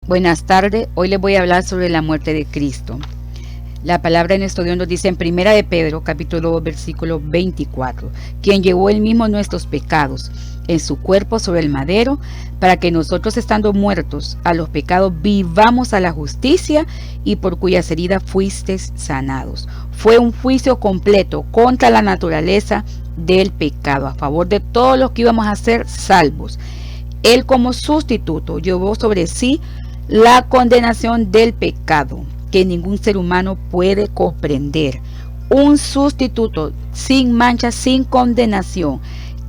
Buenas tardes, hoy les voy a hablar sobre la muerte de Cristo. La palabra de nuestro Dios nos dice en 1 de Pedro, capítulo 2, versículo 24, quien llevó él mismo nuestros pecados en su cuerpo sobre el madero, para que nosotros estando muertos a los pecados vivamos a la justicia, y por cuyas heridas fuisteis sanados. Fue un juicio completo contra la naturaleza del pecado, a favor de todos los que íbamos a ser salvos. Él como sustituto llevó sobre sí la condenación del pecado, que ningún ser humano puede comprender. Un sustituto sin mancha, sin condenación.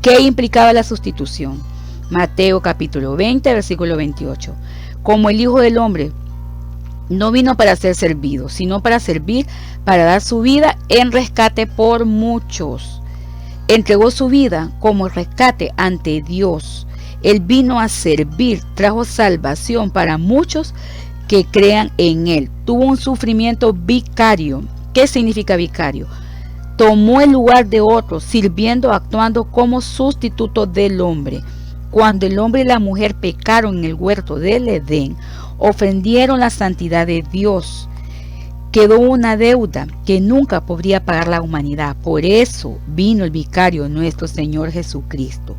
¿Qué implicaba la sustitución? Mateo capítulo 20, versículo 28. Como el Hijo del Hombre no vino para ser servido, sino para servir, para dar su vida en rescate por muchos. Entregó su vida como rescate ante Dios. Él vino a servir, trajo salvación para muchos que crean en Él. Tuvo un sufrimiento vicario. ¿Qué significa vicario? Tomó el lugar de otros, sirviendo, actuando como sustituto del hombre. Cuando el hombre y la mujer pecaron en el huerto del Edén, ofendieron la santidad de Dios. Quedó una deuda que nunca podría pagar la humanidad. Por eso vino el vicario, nuestro Señor Jesucristo.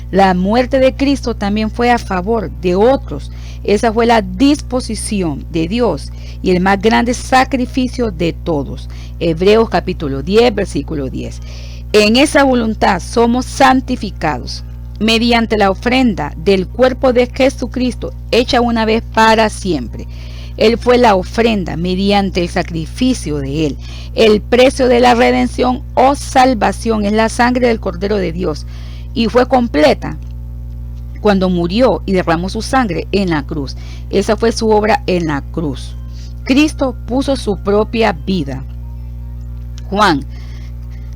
La muerte de Cristo también fue a favor de otros. Esa fue la disposición de Dios y el más grande sacrificio de todos. Hebreos capítulo 10, versículo 10. En esa voluntad somos santificados mediante la ofrenda del cuerpo de Jesucristo, hecha una vez para siempre. Él fue la ofrenda mediante el sacrificio de Él. El precio de la redención o salvación es la sangre del Cordero de Dios. Y fue completa cuando murió y derramó su sangre en la cruz. Esa fue su obra en la cruz. Cristo puso su propia vida. Juan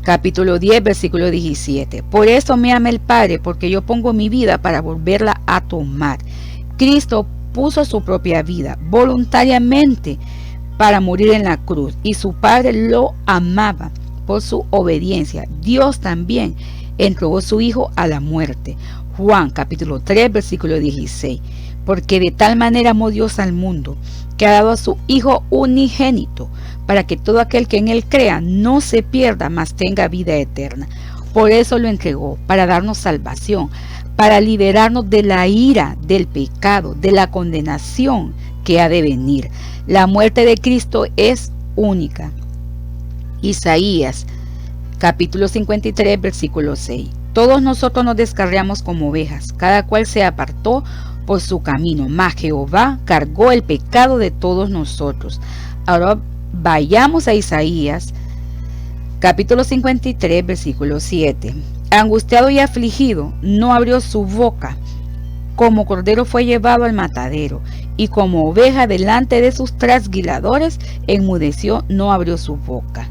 capítulo 10, versículo 17. Por eso me ama el Padre, porque yo pongo mi vida para volverla a tomar. Cristo puso su propia vida voluntariamente para morir en la cruz, y su Padre lo amaba por su obediencia. Dios también entregó su Hijo a la muerte. Juan capítulo 3, versículo 16. Porque de tal manera amó Dios al mundo, que ha dado a su Hijo unigénito, para que todo aquel que en Él crea no se pierda, mas tenga vida eterna. Por eso lo entregó, para darnos salvación, para liberarnos de la ira, del pecado, de la condenación que ha de venir. La muerte de Cristo es única. Isaías capítulo 53, versículo 6. Todos nosotros nos descarriamos como ovejas, cada cual se apartó por su camino, mas Jehová cargó el pecado de todos nosotros. Ahora vayamos a Isaías capítulo 53, versículo 7. Angustiado y afligido, no abrió su boca. Como cordero fue llevado al matadero, y como oveja delante de sus trasquiladores, enmudeció, no abrió su boca.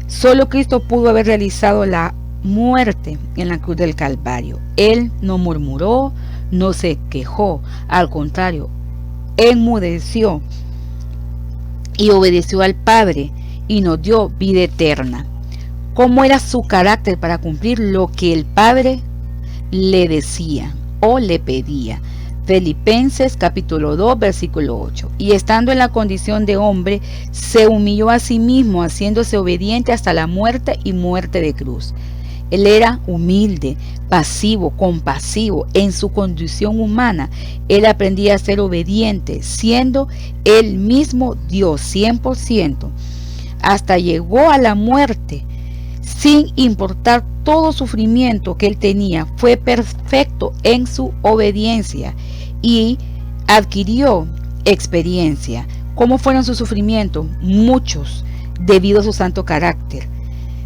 Solo Cristo pudo haber realizado la muerte en la cruz del Calvario. Él no murmuró, no se quejó, al contrario, enmudeció y obedeció al Padre y nos dio vida eterna. ¿Cómo era su carácter para cumplir lo que el Padre le decía o le pedía? Filipenses capítulo 2, versículo 8. Y estando en la condición de hombre, se humilló a sí mismo, haciéndose obediente hasta la muerte y muerte de cruz. Él era humilde, pasivo, compasivo. En su condición humana, él aprendía a ser obediente, siendo él mismo Dios 100%. Hasta llegó a la muerte, sin importar todo sufrimiento que él tenía. Fue perfecto en su obediencia y adquirió experiencia. ¿Cómo fueron sus sufrimientos? Muchos, debido a su santo carácter.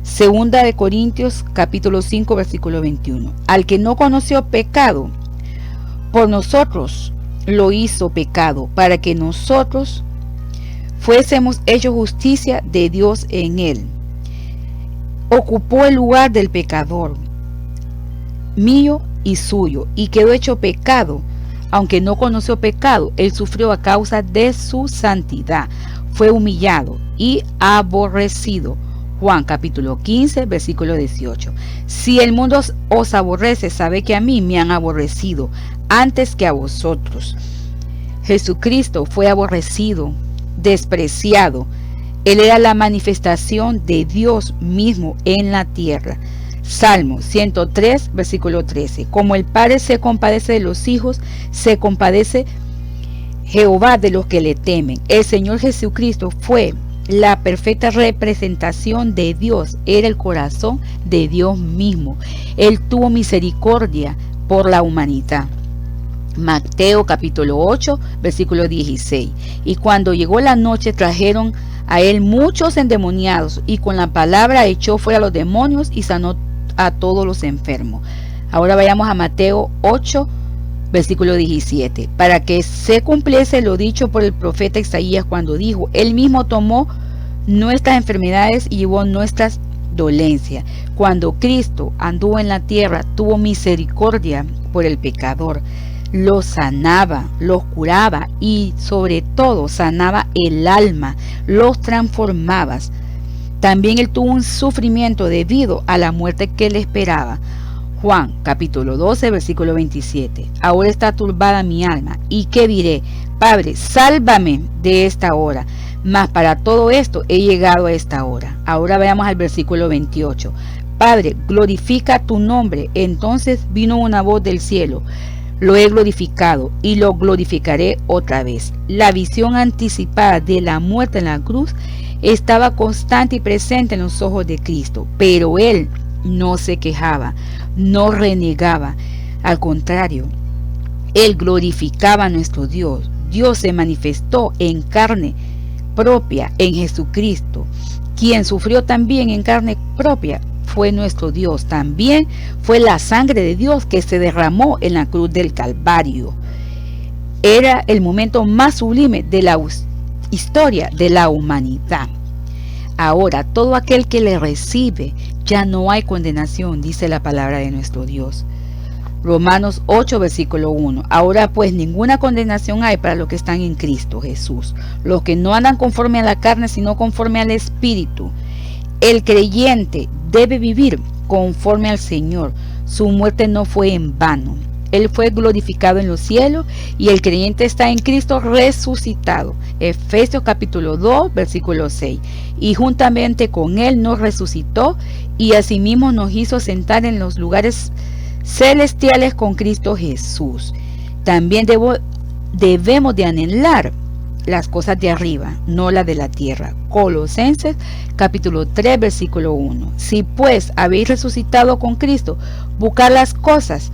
Segunda de Corintios capítulo 5, versículo 21. Al que no conoció pecado, por nosotros lo hizo pecado, para que nosotros fuésemos hechos justicia de Dios en él. Ocupó el lugar del pecador, mío y suyo, y quedó hecho pecado. Aunque no conoció pecado, él sufrió a causa de su santidad. Fue humillado y aborrecido. Juan capítulo 15, versículo 18. Si el mundo os aborrece, sabe que a mí me han aborrecido antes que a vosotros. Jesucristo fue aborrecido, despreciado. Él era la manifestación de Dios mismo en la tierra. Salmo 103, versículo 13. Como el Padre se compadece de los hijos, se compadece Jehová de los que le temen. El Señor Jesucristo fue la perfecta representación de Dios, era el corazón de Dios mismo. Él tuvo misericordia por la humanidad. Mateo capítulo 8, versículo 16. Y cuando llegó la noche trajeron a él muchos endemoniados, y con la palabra echó fuera a los demonios y sanó a todos los enfermos. Ahora vayamos a Mateo 8, versículo 17, para que se cumpliese lo dicho por el profeta Isaías cuando dijo: Él mismo tomó nuestras enfermedades y llevó nuestras dolencias. Cuando Cristo anduvo en la tierra, tuvo misericordia por el pecador, los sanaba, los curaba y sobre todo sanaba el alma, los transformaba. También él tuvo un sufrimiento debido a la muerte que le esperaba. Juan capítulo 12, versículo 27. Ahora está turbada mi alma, ¿y qué diré? Padre, sálvame de esta hora. Mas para todo esto he llegado a esta hora. Ahora veamos al versículo 28. Padre, glorifica tu nombre. Entonces vino una voz del cielo: lo he glorificado y lo glorificaré otra vez. La visión anticipada de la muerte en la cruz estaba constante y presente en los ojos de Cristo, pero él no se quejaba, no renegaba. Al contrario, él glorificaba a nuestro Dios. Dios se manifestó en carne propia en Jesucristo. Quien sufrió también en carne propia fue nuestro Dios. También fue la sangre de Dios que se derramó en la cruz del Calvario. Era el momento más sublime de la historia de la humanidad. Ahora, todo aquel que le recibe, ya no hay condenación, dice la palabra de nuestro Dios. Romanos 8, versículo 1. Ahora pues ninguna condenación hay para los que están en Cristo Jesús, los que no andan conforme a la carne, sino conforme al Espíritu. El creyente debe vivir conforme al Señor. Su muerte no fue en vano. Él fue glorificado en los cielos y el creyente está en Cristo resucitado. Efesios capítulo 2, versículo 6. Y juntamente con Él nos resucitó y asimismo nos hizo sentar en los lugares celestiales con Cristo Jesús. También debemos de anhelar las cosas de arriba, no las de la tierra. Colosenses capítulo 3, versículo 1. Si pues habéis resucitado con Cristo, buscad las cosas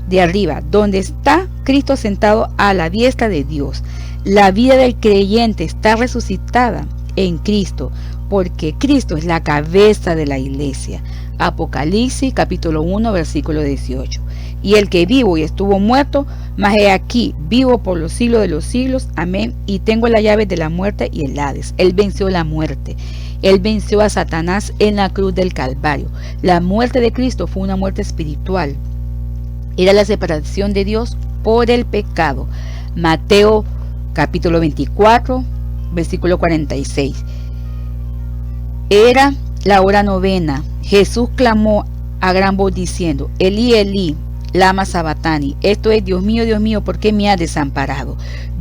de arriba, donde está Cristo sentado a la diestra de Dios. La vida del creyente está resucitada en Cristo, porque Cristo es la cabeza de la iglesia. Apocalipsis capítulo 1, versículo 18. Y el que vivo y estuvo muerto, mas he aquí, vivo por los siglos de los siglos. Amén. Y tengo la llave de la muerte y el Hades. Él venció la muerte. Él venció a Satanás en la cruz del Calvario. La muerte de Cristo fue una muerte espiritual. Era la separación de Dios por el pecado. Mateo capítulo 24, versículo 46. Era la hora novena. Jesús clamó a gran voz diciendo: Elí, Elí, lama sabatani. Esto es: Dios mío, ¿por qué me has desamparado?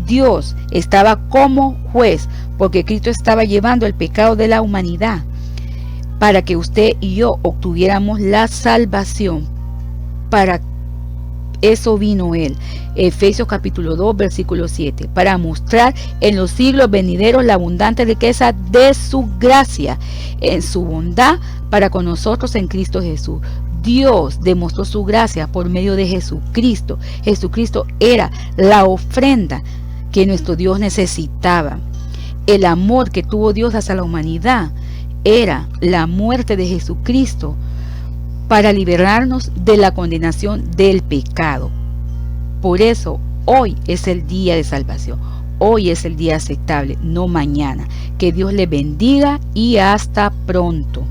Dios estaba como juez, porque Cristo estaba llevando el pecado de la humanidad para que usted y yo obtuviéramos la salvación. Para eso vino Él. Efesios capítulo 2, versículo 7, para mostrar en los siglos venideros la abundante riqueza de su gracia en su bondad para con nosotros en Cristo Jesús. Dios demostró su gracia por medio de Jesucristo. Jesucristo era la ofrenda que nuestro Dios necesitaba. El amor que tuvo Dios hacia la humanidad era la muerte de Jesucristo para liberarnos de la condenación del pecado. Por eso hoy es el día de salvación. Hoy es el día aceptable, no mañana. Que Dios le bendiga y hasta pronto.